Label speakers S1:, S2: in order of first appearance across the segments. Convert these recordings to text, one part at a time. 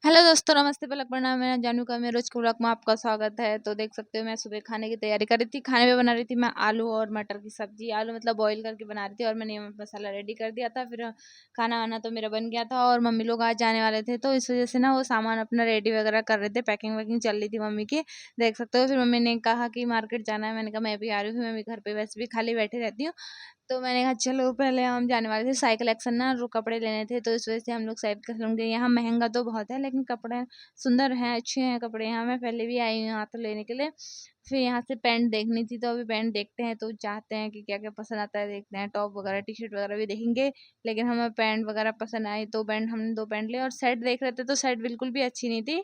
S1: Hello दोस्तों, नमस्ते, पलक प्रणाम। मैं जानू का मेरे रोज के व्लॉग में आपका स्वागत है। तो देख सकते हो मैं सुबह खाने की तैयारी कर रही थी। खाने में बना रही थी मैं आलू और मटर की सब्जी। आलू मतलब बॉईल करके बना रही थी और मैंने मसाला रेडी कर दिया था। फिर खाना वाना तो मेरा बन गया था और मम्मी लोग आज जाने वाले थे, तो इस वजह से ना वो सामान अपना रेडी वगैरह कर रहे थे। पैकिंग वैकिंग चल रही थी मम्मी की, देख सकते हो। फिर मम्मी ने कहा कि मार्केट जाना है। मैंने कहा मैं भी आ रही हूँ, मैं भी घर पे वैसे भी खाली बैठी रहती हूँ। तो मैंने कहा चलो, पहले हम जाने वाले थे साइकिल एक्शन ना, जो कपड़े लेने थे, तो इस वजह से हम लोग साइकिल एक्शन गए। यहाँ महंगा तो बहुत है लेकिन कपड़े सुंदर हैं, अच्छे हैं कपड़े। यहाँ मैं पहले भी आई हूँ यहाँ तो लेने के लिए। फिर यहाँ से पैंट देखनी थी, तो अभी पैंट देखते हैं, तो चाहते हैं कि क्या क्या पसंद आता है देखते हैं। टॉप वगैरह टी शर्ट वगैरह भी देखेंगे, लेकिन हमें पैंट वगैरह पसंद आई तो पैंट, हमने 2 पैंट लिए। और शर्ट देख रहे थे तो शर्ट बिल्कुल भी अच्छी नहीं थी,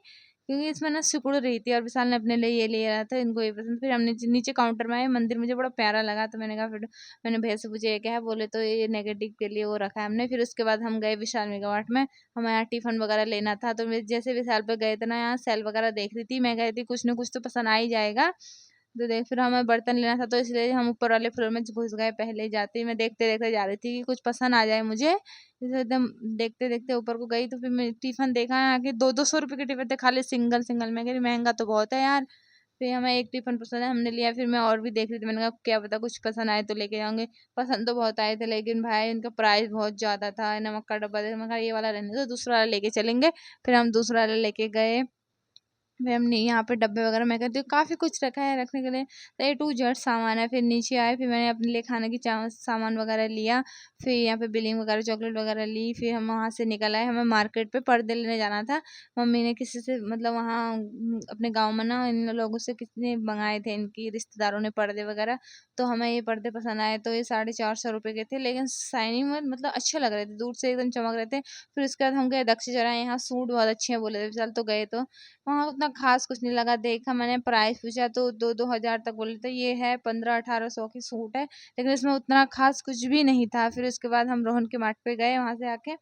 S1: क्योंकि इसमें ना सिकुड़ रही थी। और विशाल ने अपने लिए ये ले रहा था, इनको ये पसंद। फिर हमने नीचे काउंटर में आए, मंदिर मुझे बड़ा प्यारा लगा, तो मैंने कहा, फिर मैंने भैया से पूछा ये क्या है, बोले तो ये नेगेटिव के लिए वो रखा है हमने। फिर उसके बाद हम गए विशाल मेगामार्ट में। हमें यहाँ टिफिन वगैरह लेना था, तो मैं जैसे विशाल पे गए थे ना, यहाँ सेल वगैरह देख रही थी। मैं गई थी कुछ ना कुछ तो पसंद आ ही जाएगा। तो देख, फिर हमें बर्तन लेना था, तो इसलिए हम ऊपर वाले फ्लोर में घुस गए। पहले जाते ही मैं देखते देखते जा रही थी कि कुछ पसंद आ जाए मुझे, जैसे एकदम देखते देखते ऊपर को गई। तो फिर मैं टिफिन देखा है कि 200-200 रुपए के टिफिन थे, खाली सिंगल सिंगल। मैं कह रही महंगा तो बहुत है यार। फिर हमें एक टिफिन पसंद है, हमने लिया। फिर मैं और भी देख रही थी, मैंने कहा क्या पता कुछ पसंद आए तो लेके जाऊंगे। पसंद तो बहुत आए थे, लेकिन भाई इनका प्राइस बहुत ज्यादा था। नमक का डब्बा मैं कहा ये वाला रहने दो, दूसरा वाला लेके चलेंगे। फिर हम दूसरा वाला लेके गए। फिर हमने यहाँ पे डब्बे वगैरह, मैं कहती हूँ काफ़ी कुछ रखा है रखने के लिए, तो ए टू जेड सामान है। फिर नीचे आए, फिर मैंने अपने लिए खाने की सामान वगैरह लिया। फिर यहाँ पे बिलिंग वगैरह, चॉकलेट वगैरह ली। फिर हम वहाँ से निकल आए। हमें मार्केट पे पर्दे लेने जाना था। मम्मी ने किसी से, मतलब वहाँ अपने गाँव में ना, इन लोगों से कितने मंगाए थे, इनकी रिश्तेदारों ने पर्दे वगैरह। तो हमें ये पर्दे पसंद आए, तो ये 450 रुपये के थे, लेकिन शाइनिंग में मतलब अच्छे लग रहे थे, दूर से एकदम चमक रहे थे। फिर उसके बाद हम गए दक्ष जरा, यहाँ सूट बहुत अच्छे हैं बोले थे, चल तो गए। तो वहाँ उतना खास कुछ नहीं लगा। देखा, मैंने प्राइस पूछा तो 2-2 हज़ार तक बोले थे। ये है 1500-1800 की सूट है, लेकिन इसमें उतना खास कुछ भी नहीं था। फिर उसके बाद हम रोहन के मार्ट पे गए। वहां से आके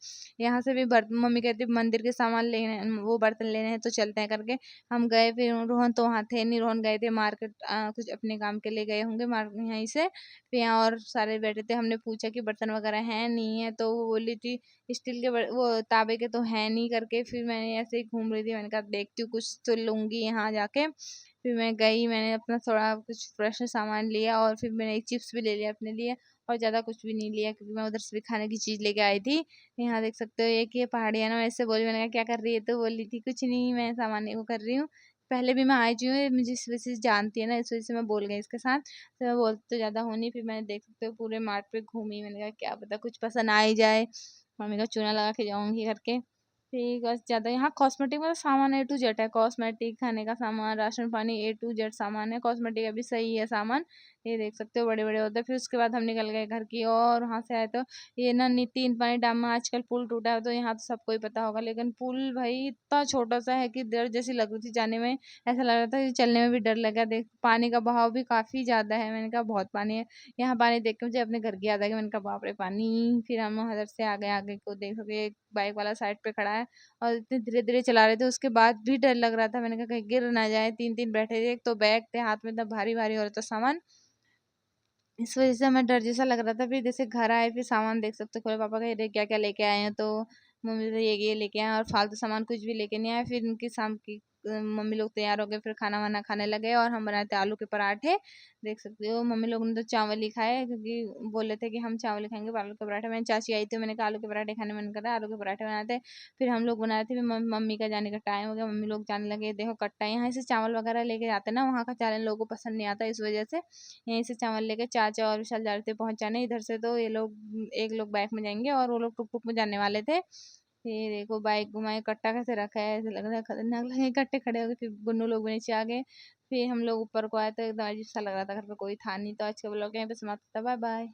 S1: यहाँ से भी बर्तन, मम्मी कहती मंदिर के सामान लेने, वो बर्तन लेने हैं तो चलते हैं करके हम गए। फिर रोहन तो वहाँ थे नहीं, रोहन गए थे मार्केट, कुछ अपने काम के लिए गए होंगे मार्केट यहीं से। फिर यहाँ और सारे बैठे थे। हमने पूछा कि बर्तन वगैरह हैं, नहीं है, तो वो बोली थी स्टील के वो तांबे के तो है नहीं करके। फिर मैंने ऐसे ही घूम रही थी, मैंने कहा देखती हूँ कुछ तो लूंगी यहाँ जाके। फिर मैं गई, मैंने अपना थोड़ा कुछ फ्रेश सामान लिया, और फिर मैंने एक चिप्स भी ले लिया अपने लिए। और ज़्यादा कुछ भी नहीं लिया, क्योंकि मैं उधर से भी खाने की चीज़ लेके आई थी। यहाँ देख सकते हो एक ये पहाड़ी है ना, वैसे बोली। मैंने कहा क्या कर रही है, तो बोली थी कुछ नहीं, मैं सामान वो कर रही हूँ। पहले भी मैं आई हुई हूँ, मुझे इस वजह से जानती है ना, इस वजह से मैं बोल गई इसके साथ। तो मैं बोलती तो ज़्यादा हूँ नहीं। फिर मैंने देख सकते हो पूरे मार्ट पे घूमी। मैंने कहा क्या पता कुछ पसंद आ ही जाए, मम्मी का चूना लगा के जाऊंगी करके। ठीक, बस ज़्यादा यहाँ कॉस्मेटिक मतलब सामान ए टू जेड है। कॉस्मेटिक, खाने का सामान, राशन पानी, ए टू जेड सामान है। कॉस्मेटिक अभी सही है सामान, ये देख सकते हो बड़े बड़े होते हैं। फिर उसके बाद हम निकल गए घर की और वहाँ से आए तो ये ना तीन पानी डैम में आजकल पुल टूटा है, तो यहाँ तो सबको ही पता होगा। लेकिन पुल भाई इतना छोटा सा है कि डर जैसी लग रही थी जाने में। ऐसा लग रहा था कि चलने में भी डर लगा। देख पानी का बहाव भी काफ़ी ज़्यादा है, मैंने कहा बहुत पानी है। यहाँ पानी देख के मुझे अपने घर की याद आ गई। मैंने कहा बाप रे पानी। फिर हम उधर से आगे आगे को देख सके, एक बाइक वाला साइड पे खड़ा है और इतने धीरे धीरे चला रहे थे, उसके बाद भी डर लग रहा था। मैंने कहा कहीं गिर ना जाए। 3-3 बैठे थे, एक तो बैग थे हाथ में, इतना भारी भारी हो रहा था सामान, इस वजह से हमें डर जैसा लग रहा था। फिर जैसे घर आए, फिर सामान देख सकते हो, खोले पापा का ये क्या क्या लेके आए हैं, तो मम्मी तो ये लेके आए, और फालतू सामान कुछ भी लेके नहीं आए। फिर इनकी शाम की मम्मी लोग तैयार हो गए, फिर खाना वाना खाने लगे, और हम बनाए थे आलू के पराठे। देख सकते हो मम्मी लोग ने तो चावल ही खाए, क्योंकि बोले थे कि हम चावल ही खाएंगे, आलू के पराठे। मैंने चाची आई थी, मैंने कहा आलू के पराठे खाने मन कर रहा है, आलू के पराठे बनाते हैं। फिर हम लोग बनाए थे। फिर मम्मी का जाने का टाइम हो गया, मम्मी लोग जाने लगे। देखो कट्टा, यहाँ से चावल वगैरह लेके जाते हैं ना, वहाँ का चावल लोगों को पसंद नहीं आता, इस वजह से यहीं से चावल लेके चाचा और विशाल जा रहे थे पहुंचाने इधर से। तो ये लोग, एक लोग बाइक में जाएंगे और वो लोग टुक टुक में जाने वाले थे। फिर देखो बाइक घुमाए, कट्टा कैसे रखा है, ऐसे लग रहा है खतरनाक लगे। कट्टे खड़े हो गए, फिर गुन्नू लोग भी नीचे आ गए। फिर हम लोग ऊपर को आए तो एकदम अजीब सा लग रहा था, घर पे कोई था नहीं। तो आज के ब्लॉग यहीं पे समाप्त होता है, बाय बाय।